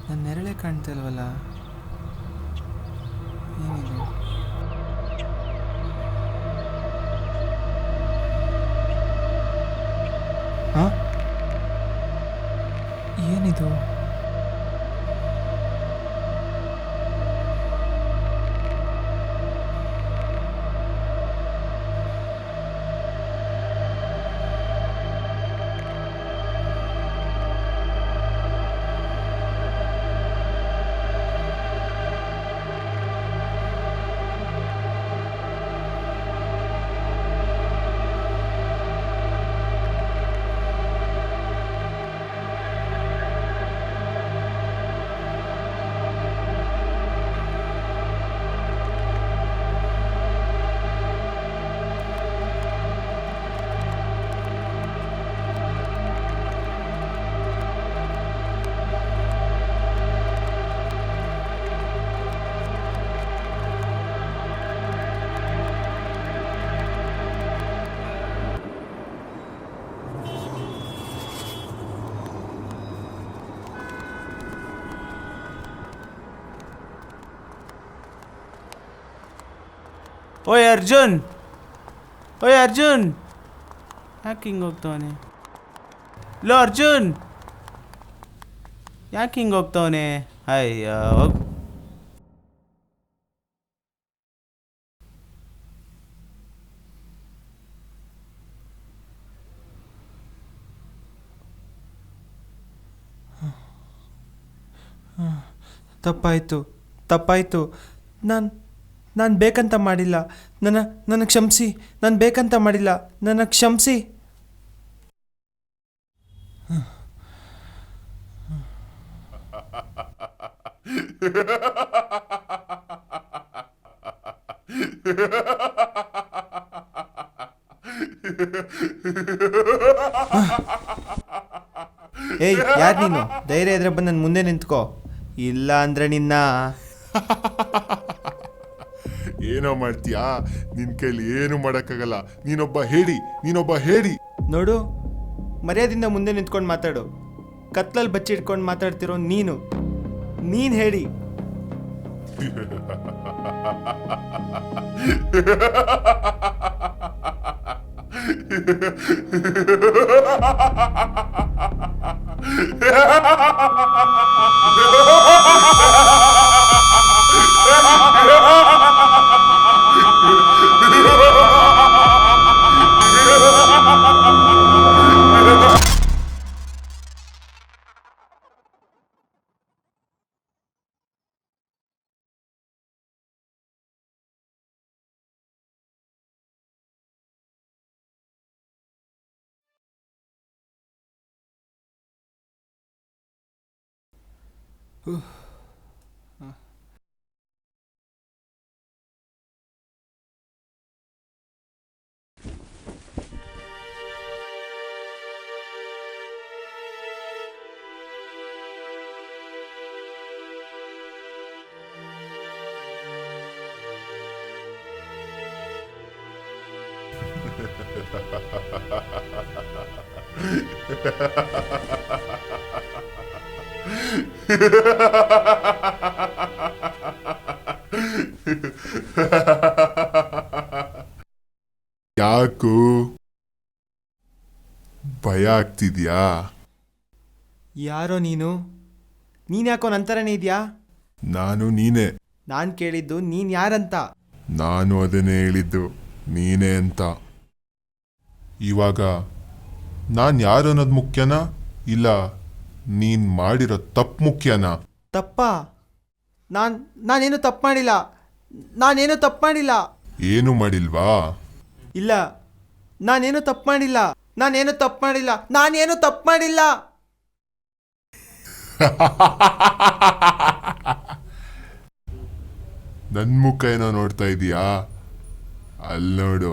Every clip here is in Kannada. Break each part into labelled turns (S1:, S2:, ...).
S1: ನನ್ನ ನೆರಳೇ ಕಾಣ್ತಿಲ್ವಲ್ಲ, ಏನಿದು? ಹಾಂ, ಏನಿದು? ಓಯ್ ಅರ್ಜುನ್, ಓಯ್ ಅರ್ಜುನ್, ಯಾಕೆ ಹಿಂಗೆ ಹೋಗ್ತವನೆ? ಲೋ ಅರ್ಜುನ್, ಯಾಕೆ ಹಿಂಗೆ ಹೋಗ್ತವನೆ? ಅಯ್ಯೋ, ಹೋಗ್. ತಪ್ಪಾಯಿತು, ತಪ್ಪಾಯಿತು. ನಾನು ಬೇಕಂತ ಮಾಡಿಲ್ಲ. ನನಗೆ ಕ್ಷಮಿಸಿ. ನಾನು ಬೇಕಂತ ಮಾಡಿಲ್ಲ, ನನಗೆ ಕ್ಷಮಿಸಿ. ಏಯ್, ಯಾರು ನೀನು? ಧೈರ್ಯ ಇದ್ರೆ ಬಂದು ನನ್ನ ಮುಂದೆ ನಿಂತ್ಕೋ, ಇಲ್ಲ ಅಂದರೆ ನಿನ್ನ
S2: ಏನೋ ಮಾಡ್ತೀಯಾ? ನಿನ್ ಕೈಲಿ ಏನು ಮಾಡಕ್ಕಾಗಲ್ಲ. ನೀನೊಬ್ಬ ಹೇಳಿ.
S1: ನೋಡು, ಮರ್ಯಾದಿಂದ ಮುಂದೆ ನಿಂತ್ಕೊಂಡು ಮಾತಾಡು. ಕತ್ಲಲ್ಲಿ ಬಚ್ಚಿಟ್ಕೊಂಡು ಮಾತಾಡ್ತಿರೋ ನೀನು ಹೇಳಿ.
S2: ಯಾಕೋ ಭಯ ಆಗ್ತಿದ್ಯಾ?
S1: ಯಾರೋ ನೀನು ಯಾಕೋ ನಂತರನೇ ಇದೆಯಾ?
S2: ನಾನು ನೀನೇ.
S1: ನಾನು ಕೇಳಿದ್ದು ನೀನು ಯಾರಂತ.
S2: ನಾನು ಅದನ್ನೇ ಹೇಳಿದ್ದು, ನೀನೇ ಅಂತ. ಇವಾಗ ನಾನು ಯಾರು ಅನ್ನೋದು ಮುಖ್ಯನಾ, ಇಲ್ಲ ನೀನ್ ಮಾಡಿರೋ ತಪ್ಪು ಮುಖ್ಯನಾ?
S1: ತಪ್ಪಾ? ನಾನೇನು ತಪ್ಪು ಮಾಡಿಲ್ಲ.
S2: ಏನು ಮಾಡಿಲ್ವಾ?
S1: ಇಲ್ಲ, ನಾನೇನು ತಪ್ಪು ಮಾಡಿಲ್ಲ.
S2: ನನ್ ಮುಖ ಏನೋ ನೋಡ್ತಾ ಇದೀಯಾ? ಅಲ್ಲಿ ನೋಡು.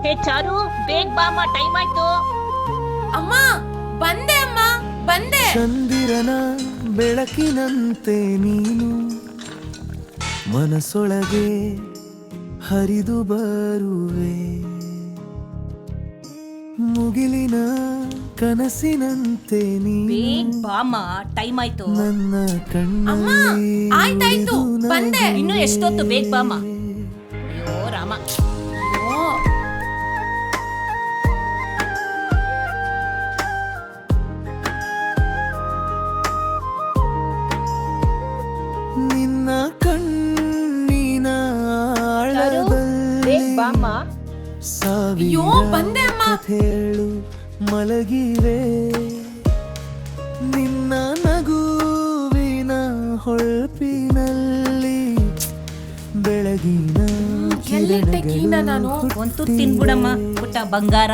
S3: ಹೇ ಚಾರು, ಬೇಗ ಬಾಮ್ಮ, ಟೈಮ್ ಆಯ್ತು.
S4: ಅಮ್ಮ ಬಂದೆ, ಅಮ್ಮ ಬಂದೆ.
S5: ಚಂದಿರನ ಬೆಳಕಿನಂತೆ ನೀನು ಮನಸೊಳಗೆ ಹರಿದು ಬರುವೆ, ಮುಗಿಲಿನ ಕನಸಿನಂತೆ
S3: ಬೇಗ
S5: ನೀನು
S3: ಬಾಮ್ಮ, ಟೈಮ್ ಆಯ್ತು.
S5: ನನ್ನ
S4: ಅಮ್ಮ
S5: ಕಣ್ಣಲ್ಲಿ
S4: ಆಯ್ತಾಯ್ತು ಬಂದೆ.
S3: ಇನ್ನು ಎಷ್ಟೊತ್ತು? ಬೇಗ ಬಾಮ್ಮ. ಅಯ್ಯೋ ರಾಮ.
S4: ಓ,
S5: ನಿನ್ನ ಕಣ್ಣಿನ
S3: ಚಾರು, ಬೇಗ ಬಾಮ್ಮ.
S4: ಅಯ್ಯೋ, ಬಂದೆ ಅಮ್ಮ.
S5: ಕಥೆಗಳು ಮಲಗಿವೆ, ನಿನ್ನ ನಗುವಿನ ಹೊಳಪಿನಲ್ಲಿ ಬೆಳಗಿನ
S4: ಎಲ್ಲಿಟ್ಟೆ ಕೀನ ನಾನು?
S3: ಒಂದು ತಿನ್ಬಿಡಮ್ಮ ಪುಟ್ಟ ಬಂಗಾರ.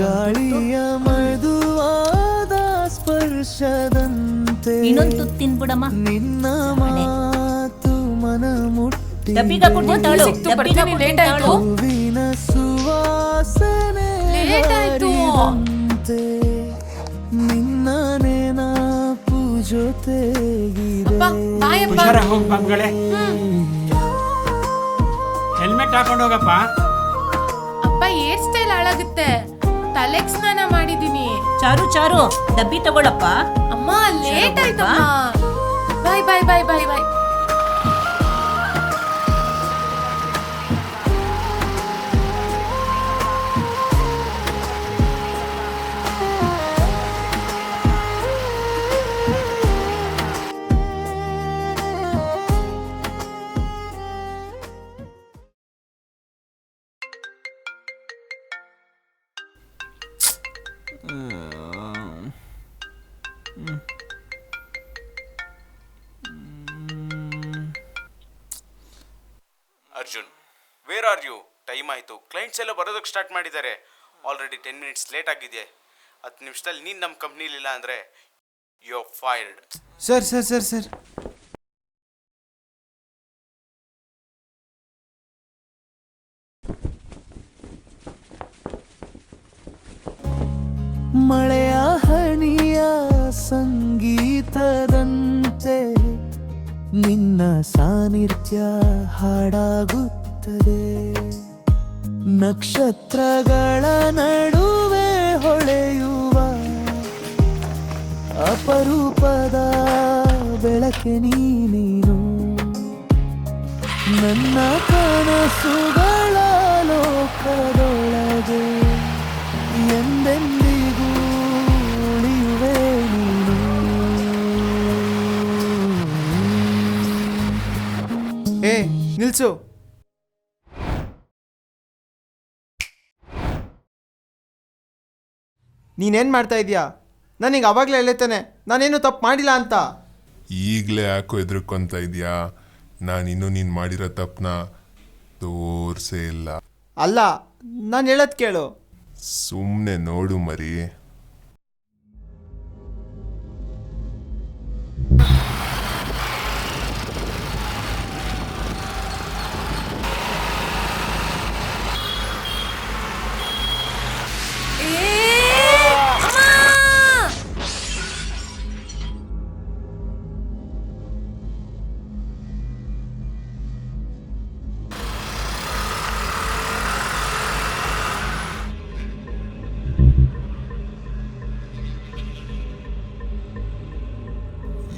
S5: ಗಾಳಿಯ ಮೃದುವಾದ ಸ್ಪರ್ಶದಂತೆ
S3: ಇನ್ನೊಂದು ತಿನ್ಬಿಡಮ್ಮ.
S5: ನಿನ್ನ ಮಾತು ಮನ ಮುಟ್ಟಿ
S3: ಡಬ್ಬಿಗ ಕೊಡ್ತೀನಿ ತಾಳು.
S4: ಸಿಕ್ತು,
S3: ಡಬ್ಬಿಗ
S4: ಬರ್ತೀನಿ,
S3: ಕೊಡ್ತೀನಿ
S4: ಲೇಟ್ ಆಯ್ತು.
S3: ತಾಳು.
S5: ಹೂವಿನ ಸುವಾಸನೆ
S4: ಲೇಟ್ ಆಯ್ತು.
S5: ಹರಿದಂತೆ ನಿನ್ನ ನೆನಪು ಜೊತೆಗಿದೆ.
S4: ಅಪ್ಪ ಬಾಯಪ್ಪ.
S6: ಹುಷಾರ ಹೋಗ್ ಮಗಳೇ. ಹೆಲ್ಮೆಟ್ ಹಾಕೊಂಡು ಹೋಗಪ್ಪ.
S4: ಅಪ್ಪ ಹೇರ್ ಸ್ಟೈಲ್ ಹಾಳಾಗುತ್ತೆ, ತಲೆಗ್ ಸ್ನಾನ ಮಾಡಿದೀನಿ.
S3: ಚಾರು ಚಾರು, ಡಬ್ಬಿ ತಗೊಳಪ್ಪ.
S4: ಅಮ್ಮ ಲೇಟ್ ಆಯ್ತಮ್ಮ. Bye bye bye bye bye.
S7: Arjun, where are you? Time ಆಯಿತು, ಕ್ಲೈಂಟ್ಸ್ ಎಲ್ಲ ಬರೋದಕ್ಕೆ ಸ್ಟಾರ್ಟ್ ಮಾಡಿದ್ದಾರೆ. ಆಲ್ರೆಡಿ 10 ಮಿನಿಟ್ಸ್ ಲೇಟ್ ಆಗಿದೆ. 10 ನಿಮಿಷದಲ್ಲಿ ನೀನು ನಮ್ಮ ಕಂಪ್ನಿಲಿಲ್ಲ ಅಂದರೆ you are fired.
S1: Sir sir sir sir
S5: ಮಳೆಯ ಹನಿಯ ಸಂಗೀತದಂತೆ ನಿನ್ನ ಸಾನ್ನಿಧ್ಯ ಹಾಡಾಗುತ್ತದೆ, ನಕ್ಷತ್ರಗಳ ನಡುವೆ ಹೊಳೆಯುವ ಅಪರೂಪದ ಬೆಳಕೆ ನೀನು, ನನ್ನ ಕನಸುಗಳ ಲೋಕದೊಳಗೆ ಎಂದೆಂದಿಗೂ ಉಳಿಯುವೆ ನೀನು.
S1: ಏ ನಿಲ್ಸು. ನೀನೇನು ಮಾಡ್ತಾ ಇದೀಯಾ? ನನಗೆ ಅವಾಗಲೇ ಹೇಳ್ತಾನೆ ನಾನೇನು ತಪ್ಪು ಮಾಡಿಲ್ಲ ಅಂತ.
S2: ಈಗಲೇ ಯಾಕೋ ಎದುರ್ಕೊಂತ ಇದೆಯಾ? ನಾನಿನ್ನೂ ನೀನು ಮಾಡಿರೋ ತಪ್ಪನ್ನ ತೋರಿಸೇ ಇಲ್ಲ.
S1: ಅಲ್ಲ, ನಾನು ಹೇಳೋದು ಕೇಳು.
S2: ಸುಮ್ಮನೆ ನೋಡು ಮರಿ.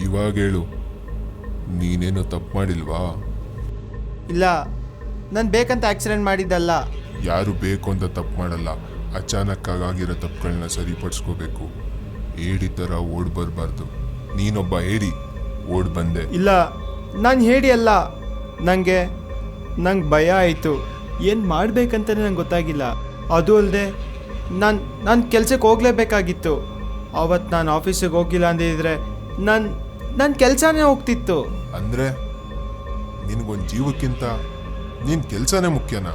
S2: ಇವಾಗ ಹೇಳು, ನೀನೇನು ತಪ್ಪು ಮಾಡಿಲ್ವಾ?
S1: ಇಲ್ಲ, ನಾನು ಬೇಕಂತ ಆಕ್ಸಿಡೆಂಟ್ ಮಾಡಿದ್ದಲ್ಲ.
S2: ಯಾರು ಬೇಕು ಅಂತ ತಪ್ಪು ಮಾಡಲ್ಲ. ಅಚಾನಕ್ಕಾಗಿ ಆಗಿರೋ ತಪ್ಪುಗಳನ್ನ ಸರಿಪಡಿಸ್ಕೋಬೇಕು. ಏಡಿ ಥರ ಓಡ್ ಬರಬಾರ್ದು. ನೀನೊಬ್ಬ ಏಡಿ, ಓಡ್ ಬಂದೆ.
S1: ಇಲ್ಲ, ನಾನು ಹೇಳಿ ಅಲ್ಲ. ನಂಗೆ ಭಯ ಆಯಿತು. ಏನು ಮಾಡಬೇಕಂತಲೇ ನಂಗೆ ಗೊತ್ತಾಗಿಲ್ಲ. ಅದು ಅಲ್ಲದೆ ನಾನು ಕೆಲಸಕ್ಕೆ ಹೋಗಲೇಬೇಕಾಗಿತ್ತು. ಅವತ್ತು ನಾನು ಆಫೀಸಿಗೆ ಹೋಗಿಲ್ಲ ಅಂದಿದ್ರೆ ನನ್ನ ಕೆಲಸನೇ ಹೋಗ್ತಿತ್ತು.
S2: ಅಂದರೆ ನಿನಗೊಂದು ಜೀವಕ್ಕಿಂತ ನಿನ್ನ ಕೆಲಸನೇ ಮುಖ್ಯನಾ?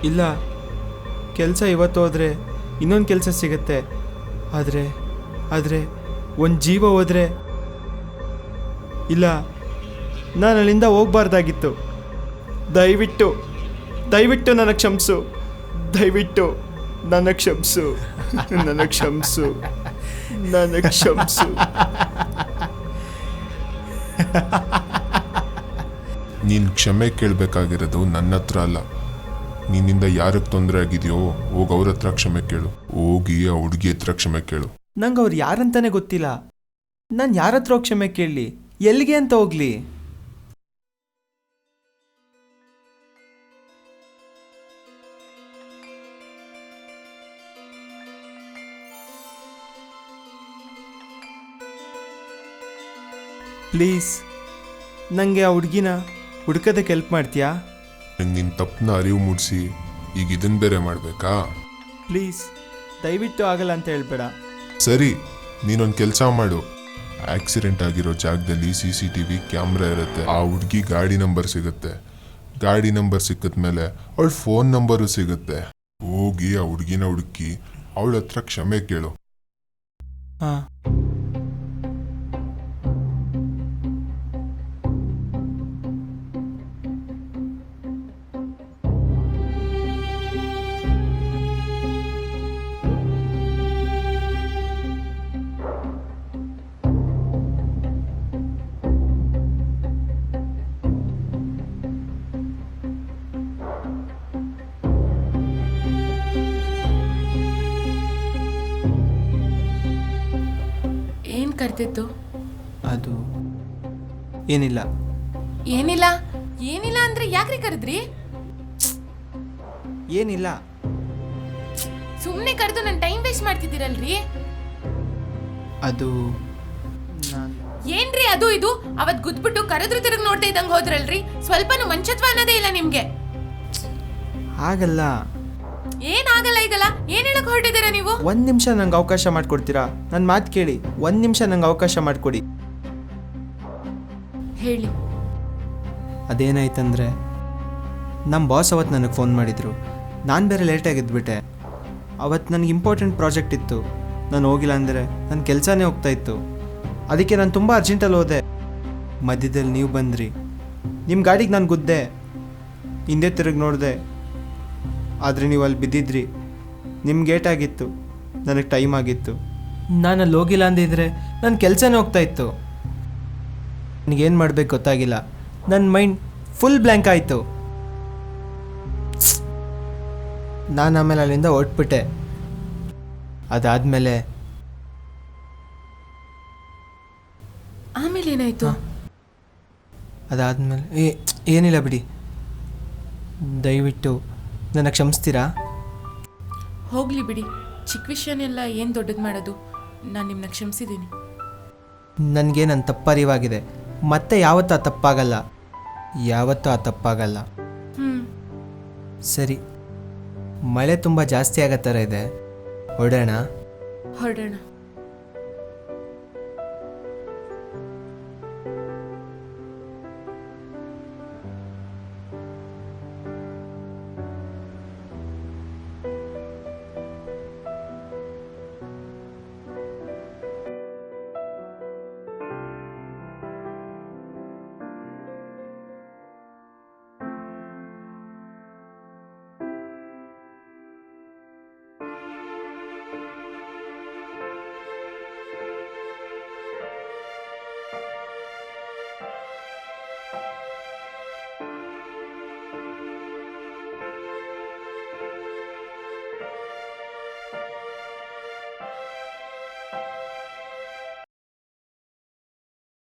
S1: ಇಲ್ಲ, ಕೆಲಸ ಇವತ್ತು ಹೋದರೆ ಇನ್ನೊಂದು ಕೆಲಸ ಸಿಗುತ್ತೆ. ಆದರೆ ಒಂದು ಜೀವ ಹೋದರೆ ಇಲ್ಲ, ನಾನು ಅಲ್ಲಿಂದ ಹೋಗ್ಬಾರ್ದಾಗಿತ್ತು. ದಯವಿಟ್ಟು ನನಗೆ ಕ್ಷಮಿಸು. ದಯವಿಟ್ಟು ನನ್ನ ಕ್ಷಮಿಸು, ನನ್ನ ಕ್ಷಮಿಸು, ನನ್ನ ಕ್ಷಮಿಸು.
S2: ನೀನು ಕ್ಷಮೆ ಕೇಳಬೇಕಾಗಿರೋದು ನನ್ನ ಹತ್ರ ಅಲ್ಲ. ನಿನ್ನಿಂದ ಯಾರಿಗೆ ತೊಂದರೆ ಆಗಿದೆಯೋ ಹೋಗಿ ಅವ್ರ ಹತ್ರ ಕ್ಷಮೆ ಕೇಳು. ಹೋಗಿ ಆ ಹುಡುಗಿ ಹತ್ರ ಕ್ಷಮೆ ಕೇಳು.
S1: ನಂಗೆ ಅವ್ರು ಯಾರಂತಾನೆ ಗೊತ್ತಿಲ್ಲ. ನಾನು ಯಾರ ಹತ್ರ ಹೋಗಿ ಕ್ಷಮೆ ಕೇಳಲಿ? ಎಲ್ಲಿಗೆ ಅಂತ ಹೋಗ್ಲಿ? ಪ್ಲೀಸ್ ನನಗೆ ಆ ಹುಡುಗಿನ ಹುಡ್ಕೋದಕ್ಕೆ ಹೆಲ್ಪ್ ಮಾಡ್ತೀಯಾ?
S2: ನಂಗೆ ನಿನ್ನ ತಪ್ಪನ್ನ ಅರಿವು ಮೂಡಿಸಿ ಈಗ ಇದನ್ನ ಬೇರೆ ಮಾಡಬೇಕಾ?
S1: ಪ್ಲೀಸ್ ದಯವಿಟ್ಟು ಆಗಲ್ಲ ಅಂತ ಹೇಳ್ಬೇಡ.
S2: ಸರಿ, ನೀನೊಂದು ಕೆಲಸ ಮಾಡು. ಆಕ್ಸಿಡೆಂಟ್ ಆಗಿರೋ ಜಾಗದಲ್ಲಿ CCTV ಕ್ಯಾಮ್ರಾ ಇರುತ್ತೆ. ಆ ಹುಡುಗಿ ಗಾಡಿ ನಂಬರ್ ಸಿಗುತ್ತೆ. ಗಾಡಿ ನಂಬರ್ ಸಿಕ್ಕಿದ್ಮೇಲೆ ಅವಳ ಫೋನ್ ನಂಬರು ಸಿಗುತ್ತೆ. ಹೋಗಿ ಆ ಹುಡುಗಿನ ಹುಡುಕಿ ಅವಳ ಹತ್ರ ಕ್ಷಮೆ ಕೇಳು.
S1: ಹಾಂ.
S4: ಏನ್ ಕರ್ತಿತ್ತು?
S1: ಅದು ಏನಿಲ್ಲ.
S4: ಏನಿಲ್ಲ ಏನಿಲ್ಲ ಅಂದ್ರೆ ಯಾಕ್ರಿ ಕರೆದ್ರಿ?
S1: ಏನಿಲ್ಲ.
S4: ಸುಮ್ನೆ ಕರೆದು ನನ್ನ ಟೈಮ್ ವೇಸ್ಟ್ ಮಾಡ್ತಿದ್ದೀರಲ್ರಿ.
S1: ಅದು ನಾನು
S4: ಏನ್ರಿ ಅದು ಇದು? ಅವತ್ ಗುದ್ಬಿಟ್ಟು ಕರೆದ್ರು ತಿರುಗಿ ನೋಡ್ತಾ ಇದ್ದಂಗೆ ಹೋದ್ರಲ್ರಿ. ಸ್ವಲ್ಪನೂ ಮಂಚತ್ವ ಅನ್ನೋದೇ ಇಲ್ಲ ನಿಮ್ಗೆ.
S1: ಆಗಲ್ಲ.
S4: ಏನಾಗಲ್ಲ ಈಗಲ್ಲ? ಏನ್ ಹೇಳಕ್ ಹೊರಟಿದ್ದೀರಾ ನೀವು?
S1: 1 ನಿಮಿಷ ನಂಗೆ ಅವಕಾಶ ಮಾಡಿಕೊಡ್ತೀರಾ? ನನ್ನ ಮಾತು ಕೇಳಿ. 1 ನಿಮಿಷ ನಂಗೆ ಅವಕಾಶ ಮಾಡಿಕೊಡಿ.
S4: ಹೇಳಿ.
S1: ಅದೇನಾಯ್ತಂದರೆ ನಮ್ಮ ಬಾಸ್ ಅವತ್ತು ನನಗೆ ಫೋನ್ ಮಾಡಿದರು. ನಾನು ಬೇರೆ ಲೇಟಾಗಿ ಎದ್ಬಿಟ್ಟೆ. ಅವತ್ತು ನನಗೆ ಇಂಪಾರ್ಟೆಂಟ್ ಪ್ರಾಜೆಕ್ಟ್ ಇತ್ತು. ನಾನು ಹೋಗಿಲ್ಲ ಅಂದರೆ ನನ್ನ ಕೆಲಸನೇ ಹೋಗ್ತಾಯಿತ್ತು. ಅದಕ್ಕೆ ನಾನು ತುಂಬ ಅರ್ಜೆಂಟಲ್ಲಿ ಹೋದೆ. ಮಧ್ಯದಲ್ಲಿ ನೀವು ಬಂದ್ರಿ. ನಿಮ್ಮ ಗಾಡಿಗೆ ನಾನು ಗುದ್ದೆ. ಹಿಂದೆ ತಿರುಗಿ ನೋಡಿದೆ, ಆದರೆ ನೀವು ಅಲ್ಲಿ ಬಿದ್ದಿದ್ರಿ. ನಿಮ್ಗೆ ಏಟಾಗಿತ್ತು, ನನಗೆ ಟೈಮ್ ಆಗಿತ್ತು. ನಾನು ಅಲ್ಲಿ ಹೋಗಿಲ್ಲ ಅಂದಿದ್ರೆ ನನ್ನ ಕೆಲಸನೇ ಹೋಗ್ತಾಯಿತ್ತು. ನನಗೇನು ಮಾಡಬೇಕು ಗೊತ್ತಾಗಿಲ್ಲ. ನನ್ನ ಮೈಂಡ್ ಫುಲ್ ಬ್ಲ್ಯಾಂಕ್ ಆಯಿತು. ನಾನು ಆಮೇಲೆ ಅಲ್ಲಿಂದ ಹೊರಟ್ಬಿಟ್ಟೆ. ಅದಾದಮೇಲೆ
S4: ಆಮೇಲೆ ಏನಾಯ್ತು?
S1: ಅದಾದಮೇಲೆ ಏನಿಲ್ಲ ಬಿಡಿ. ದಯವಿಟ್ಟು ನನ್ನ ಕ್ಷಮಿಸ್ತೀರಾ?
S4: ಹೋಗ್ಲಿ ಬಿಡಿ, ಚಿಕ್ಕ ವಿಷಯನೆಲ್ಲ ಏನು ದೊಡ್ಡದು ಮಾಡೋದು. ನಾನು ನಿಮ್ಮನ್ನ ಕ್ಷಮಿಸಿದ್ದೀನಿ.
S1: ನನಗೆ ನನ್ನ ತಪ್ಪರಿವಾಗಿದೆ. ಮತ್ತೆ ಯಾವತ್ತೂ ಆ ತಪ್ಪಾಗಲ್ಲ. ಯಾವತ್ತೂ ಆ ತಪ್ಪಾಗಲ್ಲ. ಸರಿ, ಮಳೆ ತುಂಬ ಜಾಸ್ತಿ ಆಗೋ ಥರ ಇದೆ. ಹೊರಡೋಣ?
S4: ಹೊರಡೋಣ.